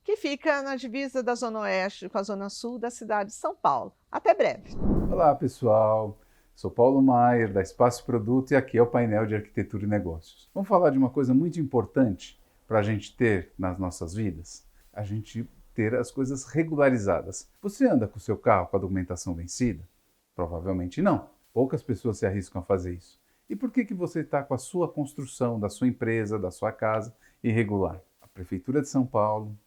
Speaker 14: que fica na divisa da Zona Oeste com a Zona Sul da cidade de São Paulo. Até breve.
Speaker 15: Olá, pessoal. Sou Paulo Maier, da Espaço Produto, e aqui é o painel de Arquitetura e Negócios. Vamos falar de uma coisa muito importante para a gente ter nas nossas vidas? A gente ter as coisas regularizadas. Você anda com o seu carro com a documentação vencida? Provavelmente não. Poucas pessoas se arriscam a fazer isso. E por que você está com a sua construção, da sua empresa, da sua casa, irregular? A Prefeitura de São Paulo,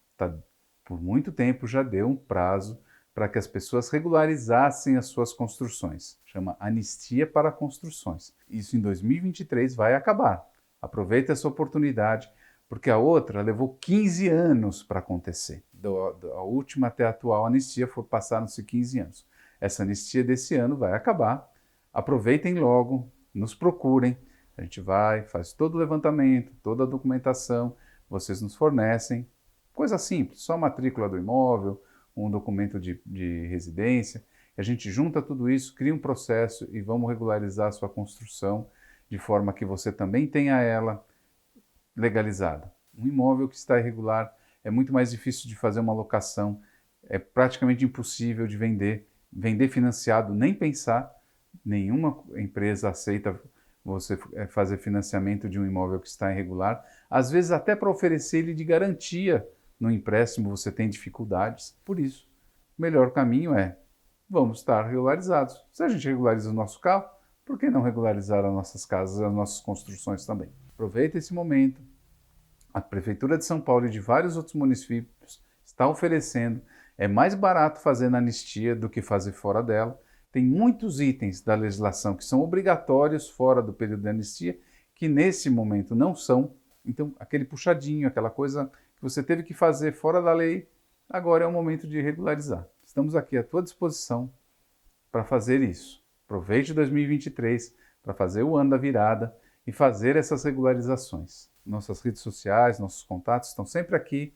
Speaker 15: por muito tempo, já deu um prazo para que as pessoas regularizassem as suas construções. Chama Anistia para Construções. Isso em 2023 vai acabar. Aproveite essa oportunidade, porque a outra levou 15 anos para acontecer. Da última até a atual anistia passaram-se 15 anos. Essa anistia desse ano vai acabar. Aproveitem logo. Nos procurem, a gente vai, faz todo o levantamento, toda a documentação, vocês nos fornecem, coisa simples, só a matrícula do imóvel, um documento de residência, a gente junta tudo isso, cria um processo e vamos regularizar a sua construção de forma que você também tenha ela legalizada. Um imóvel que está irregular é muito mais difícil de fazer uma locação, é praticamente impossível de vender financiado, nem pensar. Nenhuma empresa aceita você fazer financiamento de um imóvel que está irregular. Às vezes até para oferecer ele de garantia no empréstimo você tem dificuldades. Por isso, o melhor caminho é, vamos estar regularizados. Se a gente regulariza o nosso carro, por que não regularizar as nossas casas, as nossas construções também? Aproveita esse momento. A Prefeitura de São Paulo e de vários outros municípios está oferecendo. É mais barato fazer na anistia do que fazer fora dela. Tem muitos itens da legislação que são obrigatórios fora do período de anistia, que nesse momento não são. Então, aquele puxadinho, aquela coisa que você teve que fazer fora da lei, agora é o momento de regularizar. Estamos aqui à tua disposição para fazer isso. Aproveite 2023 para fazer o ano da virada e fazer essas regularizações. Nossas redes sociais, nossos contatos estão sempre aqui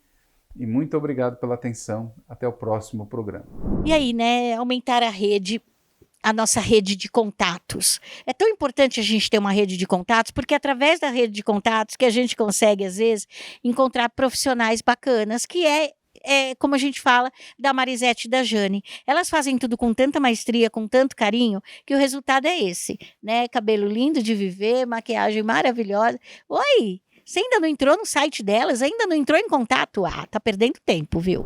Speaker 15: E muito obrigado pela atenção. Até o próximo programa.
Speaker 1: E aí, né? Aumentar a nossa rede de contatos. É tão importante a gente ter uma rede de contatos, porque é através da rede de contatos que a gente consegue, às vezes, encontrar profissionais bacanas, que como a gente fala, da Marisete e da Jane. Elas fazem tudo com tanta maestria, com tanto carinho, que o resultado é esse, né? Cabelo lindo de viver, maquiagem maravilhosa. Oi! Você ainda não entrou no site delas? Ainda não entrou em contato? Ah, tá perdendo tempo, viu?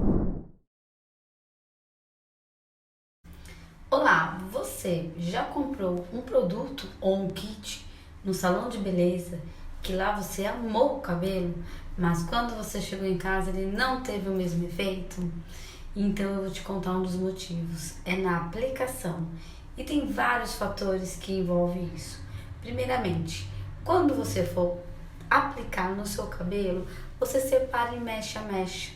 Speaker 16: Olá, você já comprou um produto ou um kit no salão de beleza que lá você amou o cabelo, mas quando você chegou em casa ele não teve o mesmo efeito? Então eu vou te contar um dos motivos. É na aplicação. E tem vários fatores que envolvem isso. Primeiramente, quando você for aplicar no seu cabelo, você separe mecha a mecha.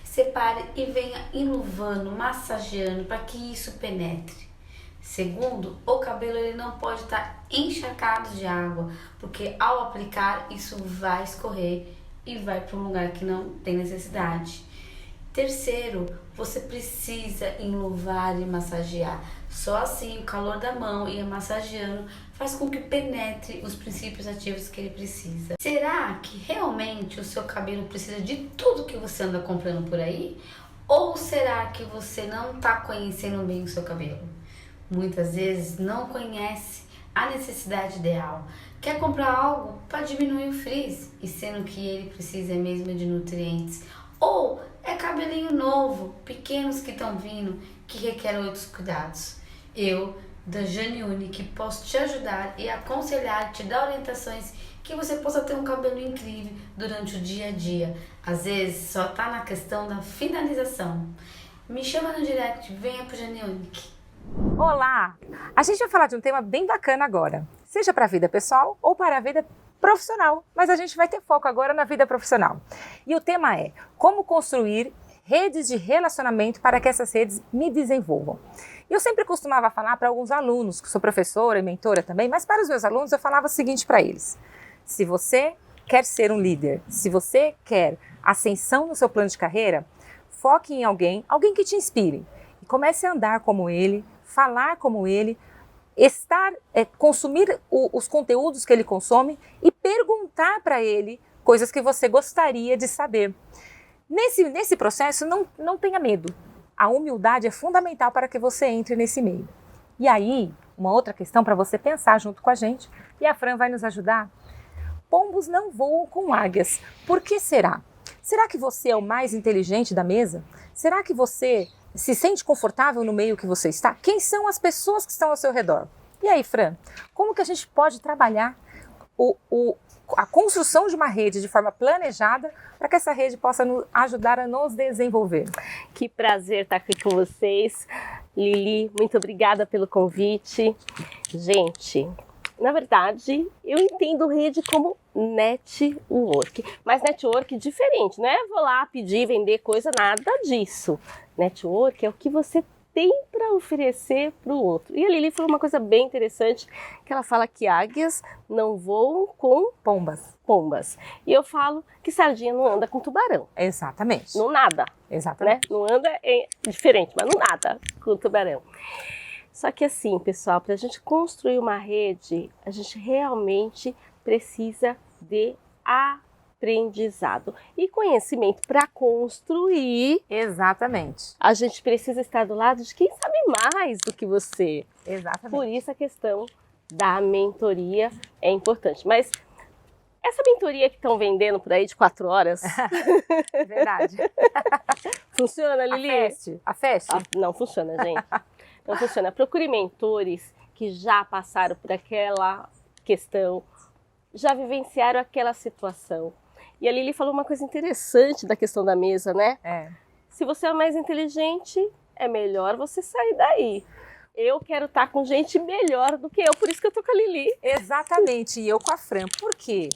Speaker 16: Separe e venha enluvando, massageando para que isso penetre. Segundo, o cabelo ele não pode estar encharcado de água, porque ao aplicar isso vai escorrer e vai para um lugar que não tem necessidade. Terceiro, você precisa enluvar e massagear. Só assim o calor da mão e a massageando faz com que penetre os princípios ativos que ele precisa. Será que realmente o seu cabelo precisa de tudo que você anda comprando por aí? Ou será que você não está conhecendo bem o seu cabelo? Muitas vezes não conhece a necessidade ideal. Quer comprar algo para diminuir o frizz, e sendo que ele precisa mesmo de nutrientes. Ou é cabelinho novo, pequenos que estão vindo, que requer outros cuidados. Eu, da Jane Unique, posso te ajudar e aconselhar, te dar orientações que você possa ter um cabelo incrível durante o dia a dia. Às vezes só tá na questão da finalização. Me chama no direct, venha pro Jane Unique.
Speaker 17: Olá! A gente vai falar de um tema bem bacana agora, seja para a vida pessoal ou para a vida profissional, mas a gente vai ter foco agora na vida profissional. E o tema é como construir redes de relacionamento para que essas redes me desenvolvam. Eu sempre costumava falar para alguns alunos, que sou professora e mentora também, mas para os meus alunos eu falava o seguinte para eles: se você quer ser um líder, se você quer ascensão no seu plano de carreira, foque em alguém que te inspire e comece a andar como ele, falar como ele, consumir os conteúdos que ele consome e perguntar para ele coisas que você gostaria de saber. Nesse processo, não tenha medo. A humildade é fundamental para que você entre nesse meio. E aí, uma outra questão para você pensar junto com a gente, e a Fran vai nos ajudar. Pombos não voam com águias. Por que será? Será que você é o mais inteligente da mesa? Será que você se sente confortável no meio que você está? Quem são as pessoas que estão ao seu redor? E aí, Fran, como que a gente pode trabalhar a construção de uma rede de forma planejada para que essa rede possa nos ajudar a nos desenvolver?
Speaker 18: Que prazer estar aqui com vocês. Lili, muito obrigada pelo convite. Gente, na verdade, eu entendo rede como network, mas network diferente, não é vou lá pedir, vender coisa, nada disso. Network é o que você tem para oferecer para o outro. E a Lili falou uma coisa bem interessante, que ela fala que águias não voam com pombas. E eu falo que sardinha não anda com tubarão.
Speaker 17: Exatamente.
Speaker 18: Não nada.
Speaker 17: Exatamente.
Speaker 18: Né? Não anda é diferente, mas não nada com tubarão. Só que assim, pessoal, para a gente construir uma rede, a gente realmente precisa de aprendizado e conhecimento para construir.
Speaker 17: Exatamente.
Speaker 18: A gente precisa estar do lado de quem sabe mais do que você.
Speaker 17: Exatamente.
Speaker 18: Por isso a questão da mentoria é importante. Mas essa mentoria que estão vendendo por aí de 4 horas...
Speaker 17: Verdade.
Speaker 18: Funciona, Lili?
Speaker 17: A Fest?
Speaker 18: Não funciona, gente. Não funciona. Procure mentores que já passaram por aquela questão, já vivenciaram aquela situação. E a Lili falou uma coisa interessante da questão da mesa, né? Se você é mais inteligente, é melhor você sair daí. Eu quero estar com gente melhor do que eu, por isso que eu tô com a Lili.
Speaker 17: Exatamente, e eu com a Fran. Por quê?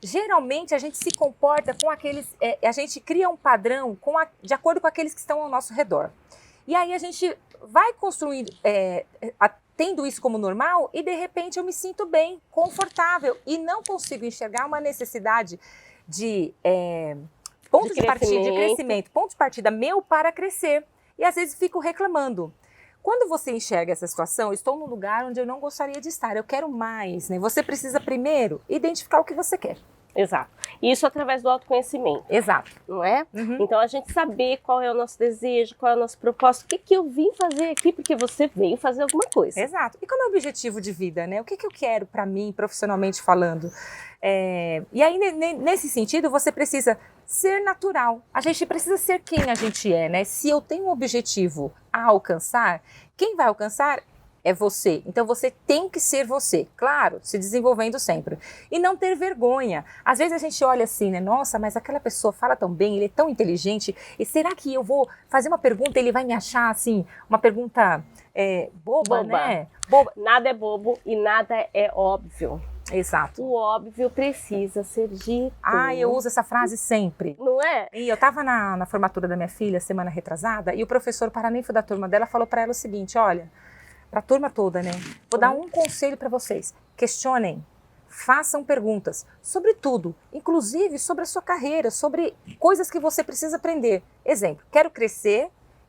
Speaker 17: Geralmente a gente se comporta com aqueles... a gente cria um padrão de acordo com aqueles que estão ao nosso redor. E aí a gente vai construindo... tendo isso como normal e de repente eu me sinto bem, confortável e não consigo enxergar uma necessidade de Ponto de partida de crescimento, ponto de partida meu para crescer. E às vezes fico reclamando. Quando você enxerga essa situação, eu estou num lugar onde eu não gostaria de estar, eu quero mais, né? Você precisa primeiro identificar o que você quer.
Speaker 18: Exato. Isso através do autoconhecimento.
Speaker 17: Exato.
Speaker 18: Não é? Então, a gente saber qual é o nosso desejo, qual é o nosso propósito, o que eu vim fazer aqui, porque você veio fazer alguma coisa.
Speaker 17: Exato. E qual é o objetivo de vida, né? O que eu quero para mim, profissionalmente falando? E aí, nesse sentido, você precisa ser natural. A gente precisa ser quem a gente é, né? Se eu tenho um objetivo a alcançar, quem vai alcançar é você. Então você tem que ser você, claro, se desenvolvendo sempre. E não ter vergonha. Às vezes a gente olha assim, né? Nossa, mas aquela pessoa fala tão bem, ele é tão inteligente, e será que eu vou fazer uma pergunta e ele vai me achar assim, uma pergunta boba, né?
Speaker 18: Boba. Nada é bobo e nada é óbvio.
Speaker 17: Exato.
Speaker 18: O óbvio precisa ser dito.
Speaker 17: Eu uso essa frase sempre.
Speaker 18: Não é?
Speaker 17: E eu estava na formatura da minha filha, semana retrasada, e o professor paraninfo da turma dela falou para ela o seguinte, olha, para a turma toda, né? Vou dar um conselho para vocês. Questionem, façam perguntas sobre tudo, inclusive sobre a sua carreira, sobre coisas que você precisa aprender. Exemplo, quero crescer,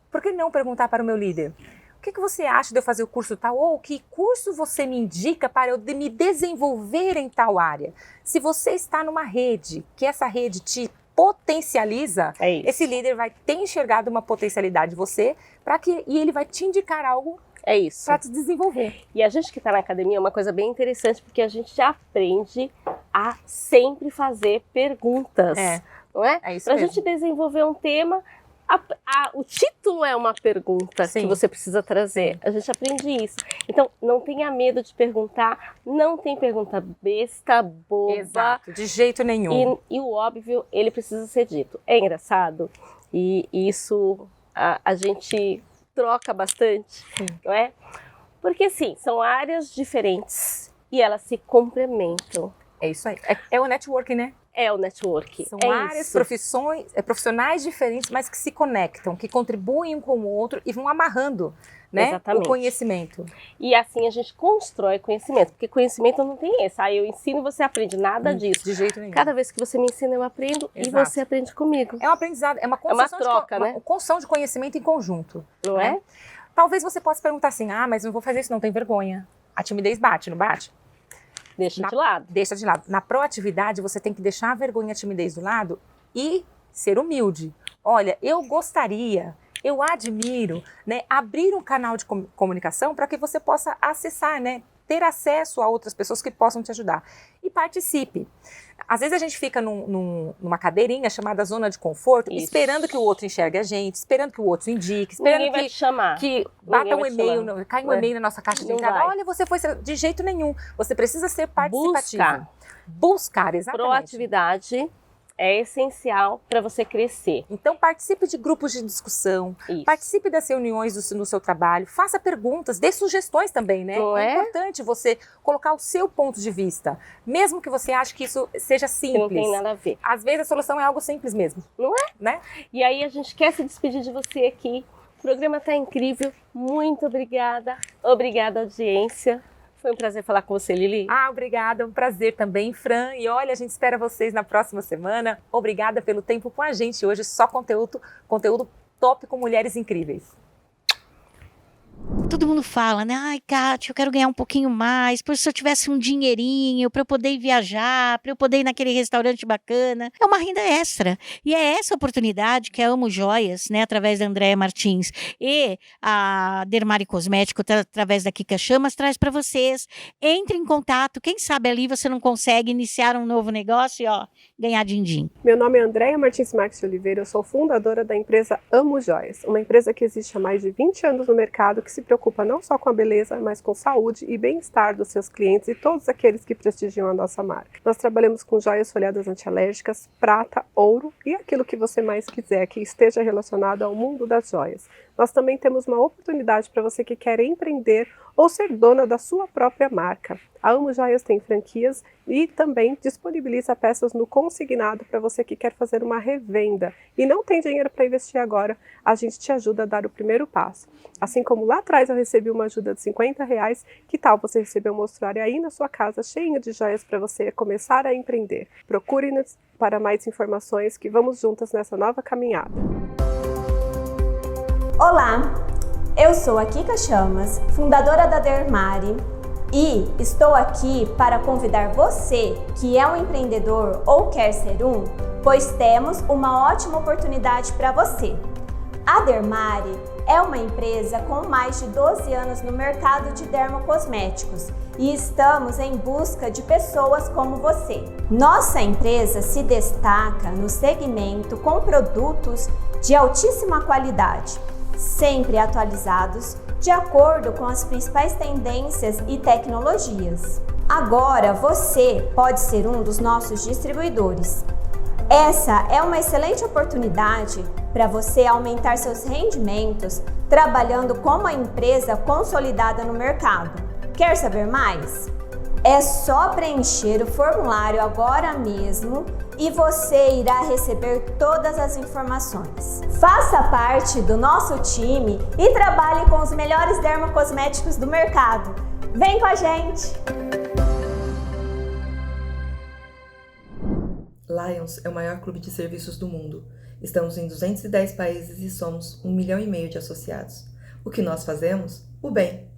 Speaker 17: por que não perguntar para o meu líder? O que você acha de eu fazer o curso tal? Ou que curso você me indica para eu me desenvolver em tal área? Se você está numa rede, que essa rede te potencializa, esse líder vai ter enxergado uma potencialidade em você e ele vai te indicar algo para te desenvolver.
Speaker 18: E a gente que está na academia é uma coisa bem interessante, porque a gente já aprende a sempre fazer perguntas. Não é?
Speaker 17: É isso
Speaker 18: pra
Speaker 17: mesmo.
Speaker 18: gente desenvolver um tema, o título é uma pergunta que você precisa trazer. A gente aprende isso. Então, não tenha medo de perguntar, não tem pergunta besta, boba.
Speaker 17: Exato, de jeito nenhum.
Speaker 18: E o óbvio, ele precisa ser dito. É engraçado, e isso a gente troca bastante, não é? Porque, assim, são áreas diferentes e elas se complementam.
Speaker 17: É isso aí. É o networking, né?
Speaker 18: É o networking.
Speaker 17: São áreas, profissionais diferentes, mas que se conectam, que contribuem um com o outro e vão amarrando, né?
Speaker 18: Exatamente.
Speaker 17: O conhecimento.
Speaker 18: E assim a gente constrói conhecimento, porque conhecimento não tem esse. Eu ensino e você aprende, nada disso.
Speaker 17: De jeito nenhum.
Speaker 18: Cada vez que você me ensina, eu aprendo. Exato. E você aprende comigo.
Speaker 17: É um aprendizado, é uma construção,
Speaker 18: troca, né?
Speaker 17: Uma construção de conhecimento em conjunto.
Speaker 18: Não é?
Speaker 17: Talvez você possa perguntar assim, mas não vou fazer isso, não tem vergonha. A timidez bate, não bate?
Speaker 18: Deixa de lado.
Speaker 17: Deixa de lado. Na proatividade, você tem que deixar a vergonha e a timidez do lado e ser humilde. Olha, eu gostaria, eu admiro, né, abrir um canal de comunicação para que você possa acessar, né, ter acesso a outras pessoas que possam te ajudar. E participe. Às vezes a gente fica numa cadeirinha chamada zona de conforto, esperando que o outro enxergue a gente, esperando que o outro indique, esperando
Speaker 18: Ninguém vai te chamar.
Speaker 17: que bata um e-mail, cai um e-mail na nossa caixa de entrada.
Speaker 18: Vai.
Speaker 17: Olha, você foi de jeito nenhum. Você precisa ser participativo. Buscar, exatamente.
Speaker 18: Proatividade é essencial para você crescer.
Speaker 17: Então participe de grupos de discussão, participe das reuniões no seu trabalho, faça perguntas, dê sugestões também, né? É importante você colocar o seu ponto de vista, mesmo que você ache que isso seja simples.
Speaker 18: Que não tem nada a ver.
Speaker 17: Às vezes a solução é algo simples mesmo.
Speaker 18: Não é?
Speaker 17: Né?
Speaker 18: E aí a gente quer se despedir de você aqui. O programa está incrível. Muito obrigada. Obrigada, audiência. Foi um prazer falar com você, Lili.
Speaker 17: Obrigada, um prazer também, Fran. E olha, a gente espera vocês na próxima semana. Obrigada pelo tempo com a gente hoje, só conteúdo top com mulheres incríveis.
Speaker 1: Todo mundo fala, né? Ai, Kátia, eu quero ganhar um pouquinho mais, por se eu tivesse um dinheirinho para eu poder viajar, para eu poder ir naquele restaurante bacana. É uma renda extra. E é essa oportunidade que a Amo Joias, né, através da Andréia Martins e a Dermari Cosmético, através da Kika Chamas, traz para vocês. Entre em contato, quem sabe ali você não consegue iniciar um novo negócio e ganhar din-din.
Speaker 19: Meu nome é Andréia Martins Marques de Oliveira, eu sou fundadora da empresa Amo Joias, uma empresa que existe há mais de 20 anos no mercado, que se preocupa não só com a beleza, mas com saúde e bem-estar dos seus clientes e todos aqueles que prestigiam a nossa marca. Nós trabalhamos com joias folhadas antialérgicas, prata, ouro e aquilo que você mais quiser que esteja relacionado ao mundo das joias. Nós também temos uma oportunidade para você que quer empreender
Speaker 13: ou ser dona da sua própria marca. A Amo Joias tem franquias e também disponibiliza peças no consignado para você que quer fazer uma revenda e não tem dinheiro para investir agora, a gente te ajuda a dar o primeiro passo. Assim como lá atrás eu recebi uma ajuda de R$50, que tal você receber um mostruário aí na sua casa cheio de joias para você começar a empreender? Procure-nos para mais informações, que vamos juntas nessa nova caminhada.
Speaker 20: Olá, eu sou a Kika Chamas, fundadora da Dermari, e estou aqui para convidar você que é um empreendedor ou quer ser um, pois temos uma ótima oportunidade para você. A Dermari é uma empresa com mais de 12 anos no mercado de dermocosméticos e estamos em busca de pessoas como você. Nossa empresa se destaca no segmento com produtos de altíssima qualidade, sempre atualizados de acordo com as principais tendências e tecnologias. Agora você pode ser um dos nossos distribuidores. Essa é uma excelente oportunidade para você aumentar seus rendimentos trabalhando como uma empresa consolidada no mercado. Quer saber mais? É só preencher o formulário agora mesmo e você irá receber todas as informações. Faça parte do nosso time e trabalhe com os melhores dermocosméticos do mercado. Vem com a gente!
Speaker 21: Lions é o maior clube de serviços do mundo. Estamos em 210 países e somos 1,5 milhão de associados. O que nós fazemos? O bem.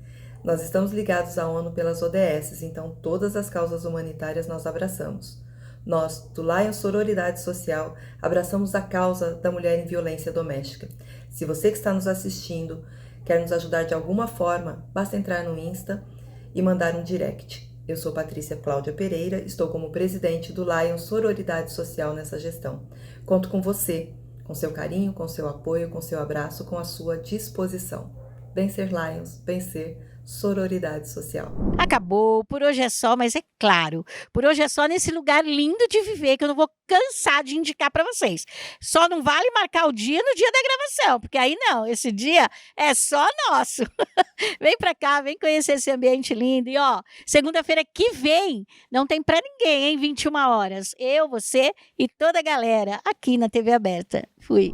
Speaker 21: Nós estamos ligados à ONU pelas ODS, então todas as causas humanitárias nós abraçamos. Nós, do Lions Sororidade Social, abraçamos a causa da mulher em violência doméstica. Se você que está nos assistindo quer nos ajudar de alguma forma, basta entrar no Insta e mandar um direct. Eu sou Patrícia Cláudia Pereira, estou como presidente do Lions Sororidade Social nessa gestão. Conto com você, com seu carinho, com seu apoio, com seu abraço, com a sua disposição. Bem ser Lions, bem ser Sororidade Social.
Speaker 1: Acabou, por hoje é só, mas é claro, por hoje é só nesse lugar lindo de viver que eu não vou cansar de indicar para vocês. Só não vale marcar o dia no dia da gravação, porque aí não, esse dia é só nosso. Vem para cá, vem conhecer esse ambiente lindo. E ó, segunda-feira que vem, não tem para ninguém, hein? 21 horas. Eu, você e toda a galera aqui na TV Aberta. Fui.